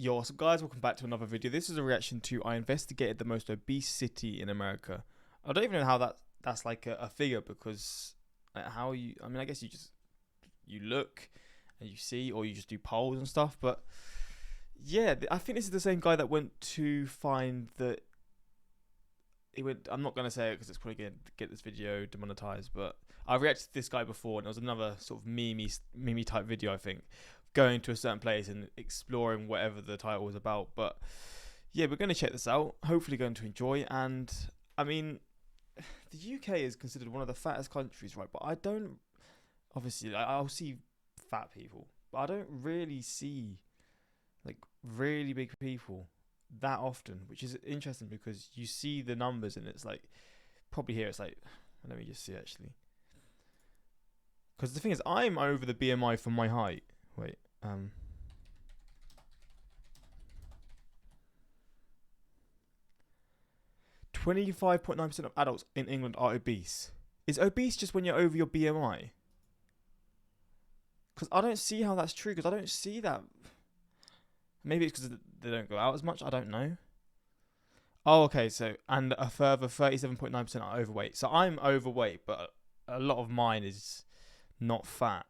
Yo, so guys, welcome back to another video. This is a reaction to I investigated the most obese city in America. I don't even know how that's like a figure, because how you, I mean, I guess you look and you see, or you just do polls and stuff. But yeah, I think this is the same guy that went to find that he went. I'm not gonna say it because it's probably gonna get this video demonetized. But I reacted to this guy before, and it was another sort of meme type video, I think, going to a certain place and exploring whatever the title was about. But yeah, we're going to check this out, hopefully going to enjoy. And I mean, the UK is considered one of the fattest countries, right? But I don't, obviously I'll see fat people, but I don't really see like really big people that often, which is interesting because you see the numbers and it's like, probably here it's like, let me just see actually, because the thing is I'm over the BMI for my height. Wait, 25.9% of adults in England are obese. Is obese just when you're over your BMI? Because I don't see how that's true, because I don't see that. Maybe it's because they don't go out as much, I don't know. Oh, okay, so, and a further 37.9% are overweight. So I'm overweight, but a lot of mine is not fat.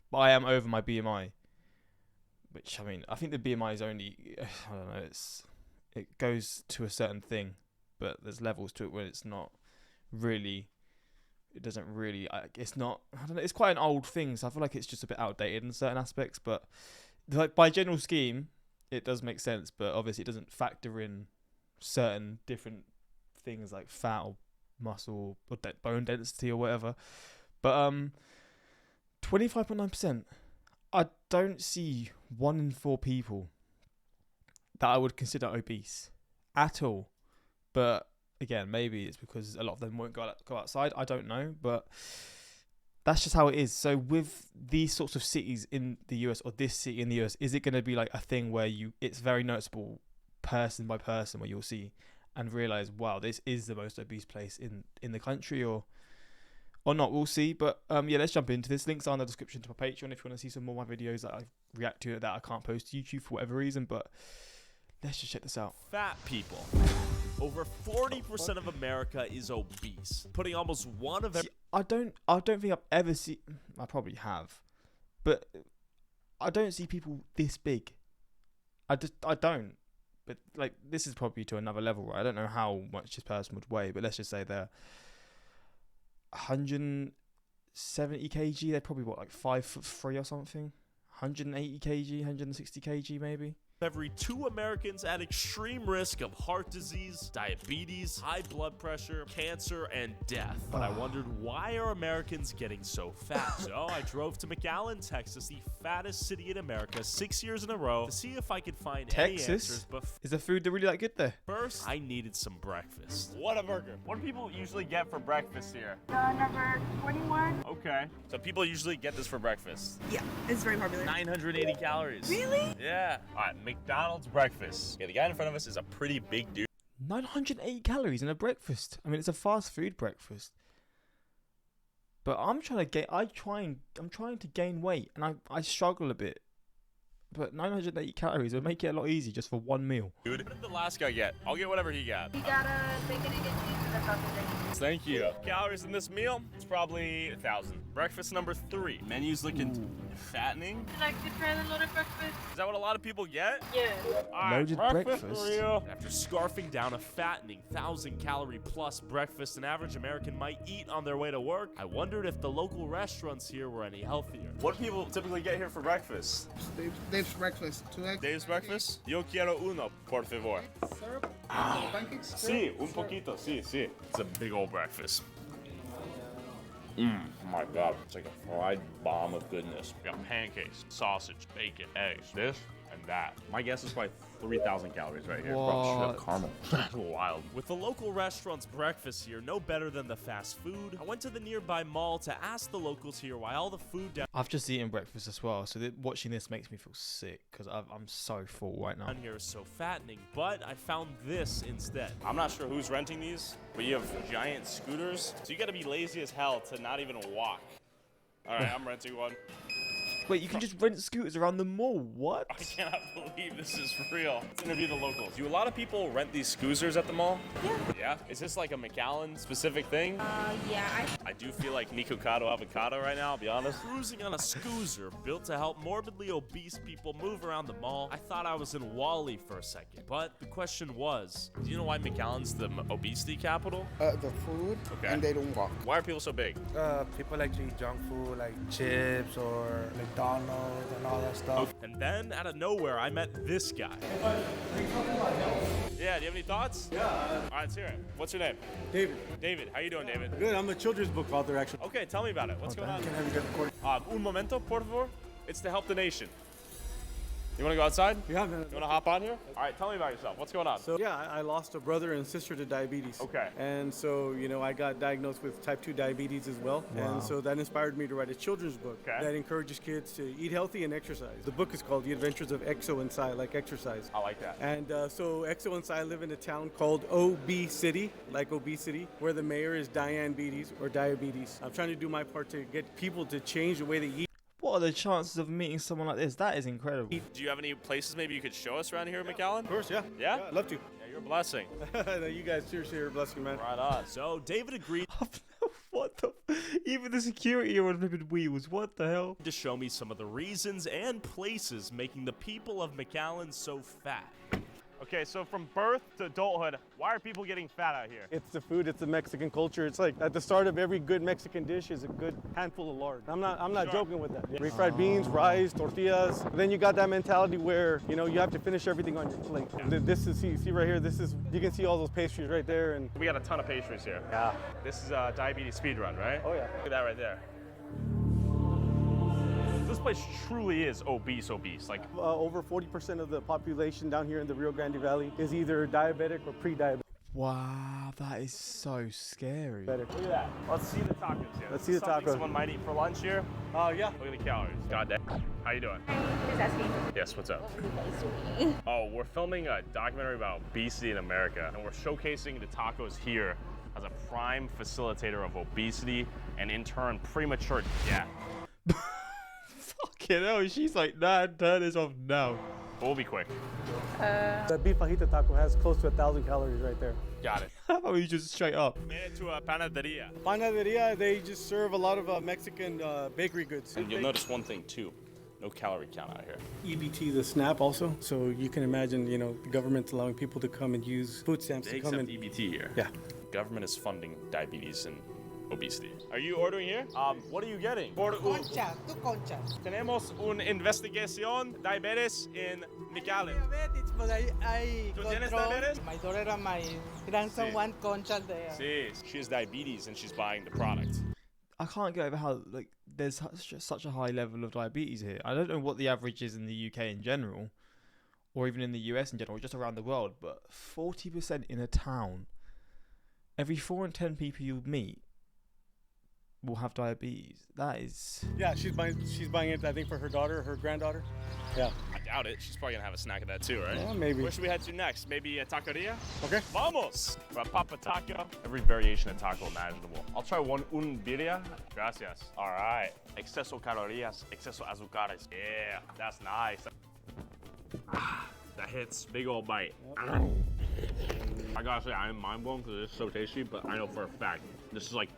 But I am over my BMI, which, I mean, I think the BMI is only, I don't know, it goes to a certain thing, but there's levels to it where it's not really, it doesn't really, it's not, I don't know, it's quite an old thing, so I feel like it's just a bit outdated in certain aspects, but like by general scheme, it does make sense, but obviously it doesn't factor in certain different things like fat or muscle or bone density or whatever. But 25.9%. I don't see 1 in 4 people that I would consider obese at all. But again, maybe it's because a lot of them won't go outside. I don't know, but that's just how it is. So with these sorts of cities in the US, or this city in the US, is it going to be like a thing where it's very noticeable person by person, where you'll see and realize, wow, this is the most obese place in the country, or not, we'll see. But yeah, let's jump into this. Links are in the description to my Patreon if you want to see some more of my videos that I react to that I can't post to YouTube for whatever reason. But let's just check this out. Fat people. Over 40% of America is obese, putting almost one of every. I don't think I've ever seen. I probably have, but I don't see people this big. I don't. But like, this is probably to another level, right? I don't know how much this person would weigh, but let's just say they're 170 kg. They're probably what, like 5'3" or something. 180 kg, 160 kg maybe. Every 2 Americans at extreme risk of heart disease, diabetes, high blood pressure, cancer, and death. But I wondered, why are Americans getting so fat? So I drove to McAllen, Texas, the fattest city in America, 6 years in a row, to see if I could find any answers. But is the food really that good there? First, I needed some breakfast. What a burger. What do people usually get for breakfast here? Number 21. Okay. So people usually get this for breakfast. Yeah, it's very popular. 980 calories. Really? Yeah. All right, McDonald's breakfast. Yeah, the guy in front of us is a pretty big dude. 980 calories in a breakfast. I mean, it's a fast food breakfast. But I'm trying to gain weight, and I struggle a bit. But 980 calories would make it a lot easier just for one meal. Dude, what did the last guy get? I'll get whatever he got. He got a bacon, egg, and cheese and a sausage. Thank you. Calories in this meal, it's probably 1,000. Breakfast number 3. Menu's looking fattening. Would you like to try the loaded breakfast? Is that what a lot of people get? Yeah. All right, Loaded breakfast? for you. After scarfing down a fattening 1,000-calorie plus breakfast an average American might eat on their way to work, I wondered if the local restaurants here were any healthier. What do people typically get here for breakfast? Dave's breakfast. 2 eggs. Dave's breakfast? Yo quiero uno, por favor. Syrup. Pancakes. Sí, un poquito, sí, sí. It's a big old breakfast. My God, it's like a fried bomb of goodness. We got pancakes, sausage, bacon, eggs, this and that. My guess is probably 3,000 calories right here. What? Caramel. That's wild. With the local restaurant's breakfast here no better than the fast food, I went to the nearby mall to ask the locals here why all the food down I've just eaten breakfast as well, so watching this makes me feel sick because I'm so full right now. here is so fattening, but I found this instead. I'm not sure who's renting these, but you have giant scooters, so you gotta be lazy as hell to not even walk. All right, I'm renting one. Wait, you can just rent scooters around the mall? What? I cannot believe this is real. Let's interview the locals. Do a lot of people rent these scooters at the mall? Yeah. Yeah? Is this like a McAllen specific thing? Yeah. I do feel like Nicocado avocado right now, I'll be honest. Cruising on a scooter built to help morbidly obese people move around the mall. I thought I was in Wall-E for a second. But the question was, do you know why McAllen's the obesity capital? The food, Okay. and they don't walk. Why are people so big? People like to eat junk food like chips or McDonald's and all that stuff. And then, out of nowhere, I met this guy. Yeah, do you have any thoughts? Yeah. All right, let's hear it. What's your name? David. David, how you doing, David? Good, I'm a children's book author actually. Okay, tell me about it. What's going on? Can I have you guys record? Un momento, por favor. It's to help the nation. You want to go outside? Yeah, man. You want to hop on here? All right, tell me about yourself. What's going on? So yeah, I lost a brother and sister to diabetes. Okay. And so, you know, I got diagnosed with type 2 diabetes as well. And so that inspired me to write a children's book that encourages kids to eat healthy and exercise. The book is called The Adventures of Exo and Psy, like exercise. I like that. And so Exo and Psy live in a town called Obesity, like obesity, where the mayor is Diabetes or diabetes. I'm trying to do my part to get people to change the way they eat. What are the chances of meeting someone like this? That is incredible. Do you have any places maybe you could show us around here at McAllen? Of course, yeah. Yeah? I'd love to. Yeah, you're a blessing. No, you guys seriously are a blessing, man. Right on. So David agreed What the? Even the security are on flipping wheels. What the hell? to show me some of the reasons and places making the people of McAllen so fat. Okay, so from birth to adulthood, why are people getting fat out here? It's the food, it's the Mexican culture. It's like at the start of every good Mexican dish is a good handful of lard. I'm not joking with that. Refried beans, rice, tortillas. Then you got that mentality where, you know, you have to finish everything on your plate. This is, see right here, this is, you can see all those pastries right there. And We got a ton of pastries here. yeah. This is a diabetes speed run, right? Oh yeah. Look at that right there. This place truly is obese. Like, Over 40% of the population down here in the Rio Grande Valley is either diabetic or pre-diabetic. Wow, that is so scary. look at that. Let's see the tacos here. Let's see the Something tacos. someone might eat for lunch here. Oh yeah. Look at the calories. God damn. How you doing? Just asking. Yes, what's up? What would you guys do? Oh, we're filming a documentary about obesity in America, and we're showcasing the tacos here as a prime facilitator of obesity and in turn premature death. Fucking hell, she's like, nah, turn this off now. But we'll be quick. That beef fajita taco has close to 1,000 calories right there. Got it. How about we just straight up? Made it to a panaderia. Panaderia, they just serve a lot of Mexican bakery goods. And you'll notice one thing too. No calorie count out here. EBT, the SNAP also. So you can imagine, you know, the government's allowing people to come and use food stamps They to come accept in. EBT here. Yeah. Government is funding diabetes and obesity. Are you ordering here? What are you getting? Concha, two conchas. Tenemos una investigación diabetes in McAllen. Diabetes, but I ¿Tú tienes control. diabetes? My daughter and my grandson Sí. want concha there. Sí. She has diabetes and she's buying the product. I can't get over how like there's such a high level of diabetes here. I don't know what the average is in the UK in general, or even in the US in general, just around the world. But 40% in a town, every 4 in 10 people you meet will have diabetes. That is. Yeah, she's buying it, I think, for her daughter, her granddaughter. Yeah. I doubt it. She's probably gonna have a snack of that too, right? Yeah, maybe. Where should we head to next? Maybe a taqueria? Okay. Vamos! For a papa taco. Every variation of taco imaginable. I'll try un birria. Gracias. All right. Exceso calorías, exceso azúcares. Yeah, that's nice. That hits. Big old bite. I gotta say, I am mind blown because it's so tasty, but I know for a fact this is like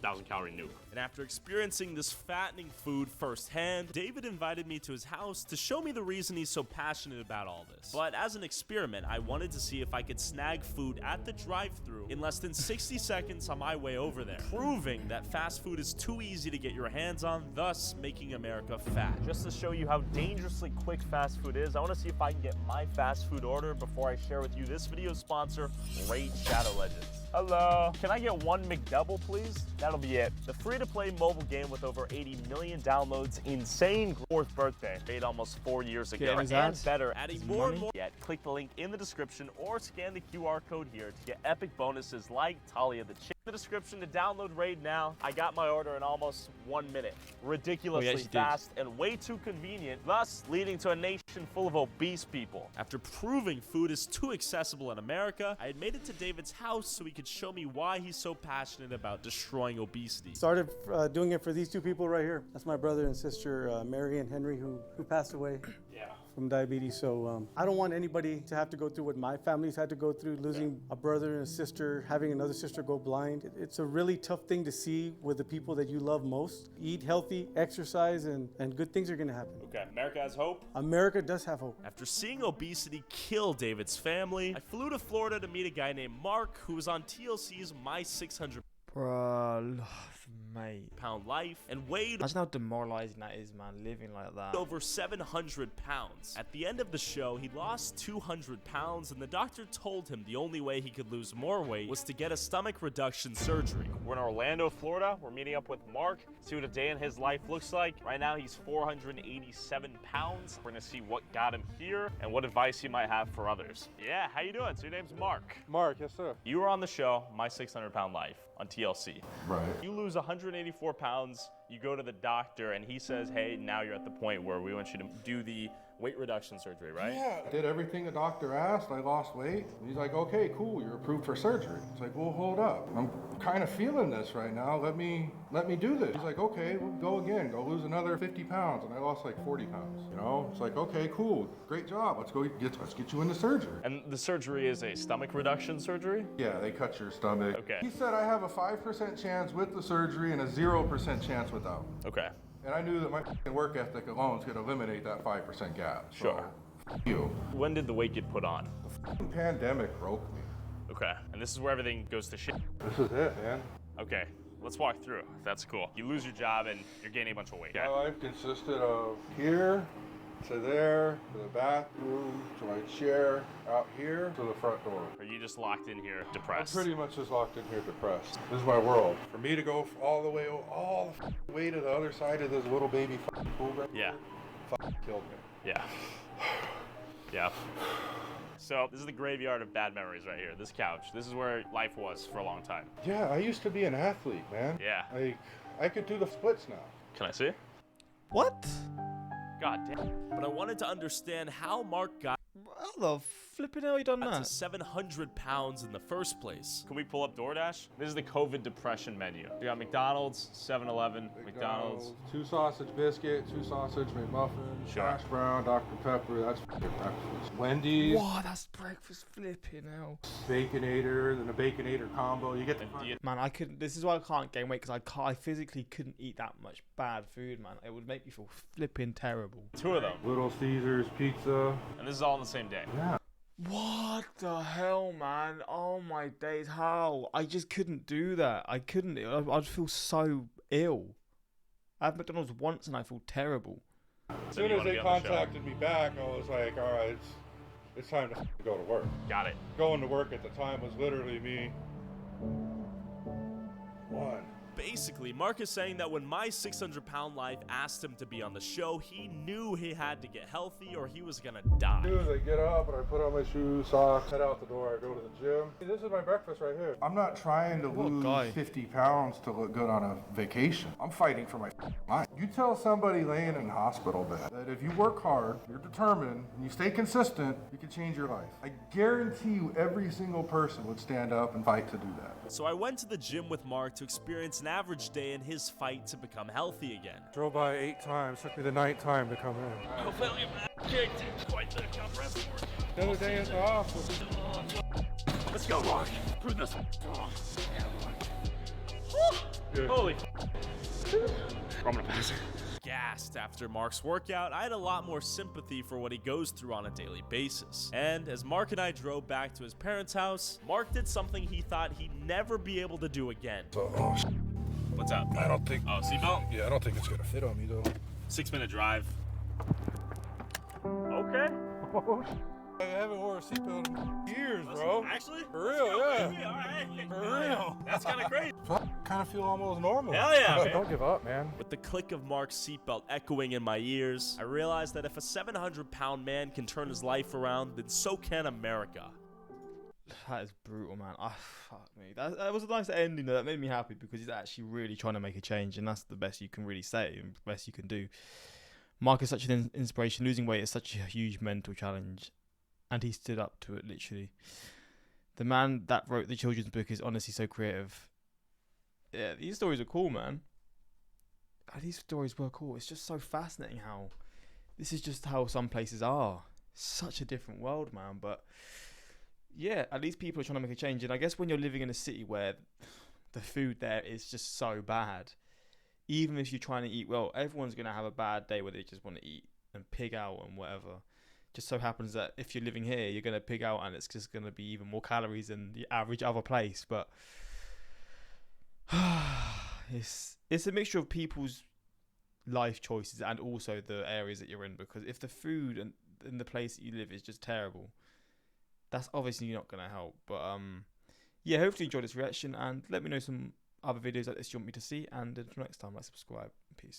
1,000-calorie nuke. And after experiencing this fattening food firsthand, David invited me to his house to show me the reason he's so passionate about all this. But as an experiment, I wanted to see if I could snag food at the drive-thru in less than 60 seconds on my way over there, proving that fast food is too easy to get your hands on, thus making America fat. Just to show you how dangerously quick fast food is, I want to see if I can get my fast food order before I share with you this video's sponsor, Raid Shadow Legends. Hello. Can I get one McDouble, please? That'll be it. The free-to-play mobile game with over 80 million downloads, insane 4th birthday, made almost 4 years ago. Getting his And ads? better, adding more and money? more. Yet, click the link in the description or scan the QR code here to get epic bonuses like Talia the Chick. the description to download Raid now. I got my order in almost 1 minute. Ridiculously actually did. fast and way too convenient, thus leading to a nation full of obese people. After proving food is too accessible in America, I had made it to David's house so he could show me why he's so passionate about destroying obesity. Started doing it for these two people right here. That's my brother and sister, Mary and Henry, who passed away. Yeah. From diabetes. So I don't want anybody to have to go through what my family's had to go through, losing a brother and a sister, having another sister go blind. It's a really tough thing to see with the people that you love most. Eat healthy, exercise, and good things are gonna happen. Okay, America has hope. America does have hope. After seeing obesity kill David's family, I flew to Florida to meet a guy named Mark who was on TLC's My 600 Bruh, mate. Pound Life and weighed Imagine how demoralizing that is, man, living like that. over 700 pounds. At the end of the show, he lost 200 pounds, and the doctor told him the only way he could lose more weight was to get a stomach reduction surgery. We're in Orlando, Florida. We're meeting up with Mark, see what a day in his life looks like. Right now, he's 487 pounds. We're gonna see what got him here and what advice he might have for others. Yeah, how you doing? So your name's Mark. Mark, yes sir. You were on the show, My 600 Pound Life, on TLC. Right. You lose 184 pounds, you go to the doctor, and he says, hey, now you're at the point where we want you to do the weight reduction surgery, right? Yeah, did everything the doctor asked. I lost weight. He's like, okay, cool, you're approved for surgery. It's like, well, hold up. I'm kind of feeling this right now. Let me do this. He's like, okay, we'll go again. Go lose another 50 pounds. And I lost like 40 pounds. You know, it's like, okay, cool, great job. Let's get you into surgery. And the surgery is a stomach reduction surgery? Yeah, they cut your stomach. Okay. He said I have a 5% chance with the surgery and a 0% chance without. Okay. And I knew that my f***ing work ethic alone could eliminate that 5% gap. So, Sure. f*** you. When did the weight get put on? The f***ing pandemic broke me. Okay. And this is where everything goes to shit. This is it, man. Okay. Let's walk through, if that's cool. You lose your job and you're gaining a bunch of weight. My life consisted of here to there, to the bathroom, to my chair, out here, to the front door. Are you just locked in here, I'm depressed? pretty much just locked in here depressed. This is my world. For me to go all the way to the other side of this little baby pool right Yeah. killed me. Yeah. Yeah. So this is the graveyard of bad memories right here. This couch. This is where life was for a long time. Yeah, I used to be an athlete, man. Yeah. I could do the splits now. Can I see? What? God damn. But I wanted to understand how Mark got How the flipping hell you done to that? 700 pounds in the first place. Can we pull up DoorDash? This is the COVID depression menu. We got McDonald's, 7-Eleven, McDonald's. 2 sausage biscuit, 2 sausage McMuffin, Sure. hash brown, Dr. Pepper, that's f***ing breakfast. Wendy's, Wow, that's breakfast flipping hell. Baconator, then a Baconator combo. You get the Do you- Man, I couldn't. This is why I can't gain weight because I physically couldn't eat that much bad food, man. It would make me feel flipping terrible. Two of them. Little Caesars pizza. And this is all on the same day. Yeah. What the hell, man? Oh my days, how? I just couldn't do that. I couldn't. I'd feel so ill. I had McDonald's once and I feel terrible. As So soon you as wanna they be on the show? contacted me back, I was like, all right, it's time to go to work. Got it. Going to work at the time was literally me. One. Basically, Mark is saying that when My 600 Pound Life asked him to be on the show, he knew he had to get healthy or he was gonna die. As I get up and I put on my shoes, socks, head out the door, I go to the gym. This is my breakfast right here. I'm not trying to lose guy. 50 pounds to look good on a vacation. I'm fighting for my life. You tell somebody laying in a hospital bed that if you work hard, you're determined, and you stay consistent, you can change your life. I guarantee you every single person would stand up and fight to do that. So I went to the gym with Mark to experience an average day in his fight to become healthy again. Drove by 8 times, took me the 9th time to come in. The other day at the office. Let's go, Mark. Prove this. Holy. I'm gonna pass it. Gassed after Mark's workout, I had a lot more sympathy for what he goes through on a daily basis. And as Mark and I drove back to his parents' house, Mark did something he thought he'd never be able to do again. What's up? I don't think. Oh, seatbelt? Yeah, I don't think it's gonna fit on me though. 6-minute drive. Okay. I haven't worn a seatbelt in years, bro. Actually? For real, yeah. All right. For real. That's kind of great. Kind of feel almost normal. Hell yeah, man. Don't give up, man. With the click of Mark's seatbelt echoing in my ears, I realized that if a 700-pound man can turn his life around, then so can America. That is brutal, man. Fuck me. That was a nice ending. That made me happy because he's actually really trying to make a change, and that's the best you can really say and the best you can do. Mark is such an inspiration. Losing weight is such a huge mental challenge, and he stood up to it, literally. The man that wrote the children's book is honestly so creative. Yeah, these stories are cool, man. These stories were cool. It's just so fascinating how this is just how some places are. Such a different world, man. But yeah, at least people are trying to make a change. And I guess when you're living in a city where the food there is just so bad, even if you're trying to eat well, everyone's going to have a bad day where they just want to eat and pig out and whatever. Just so happens that if you're living here, you're going to pig out and it's just going to be even more calories than the average other place. But it's a mixture of people's life choices and also the areas that you're in, because if the food and in the place that you live is just terrible, that's obviously not going to help. But yeah, hopefully you enjoyed this reaction, and let me know some other videos like this you want me to see, and until next time, like, subscribe. Peace.